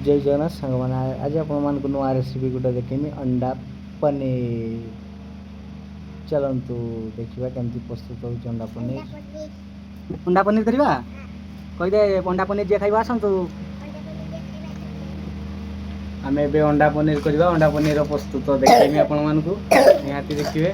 जय जगन्नाथ सांग मैंने आज आपको नुआ रेसिपी गोटे देखेमी अंडा पनीर। चलतु देखा केमती प्रस्तुत हो अंडा पनीर। अंडा पनीर करवा कहीदे अंडा पनीर जे खाइबा आसतु आम ए अंडा पनीर करवा। अंडा पनीर प्रस्तुत देखेमी आपण मानकु निहाती देखिए।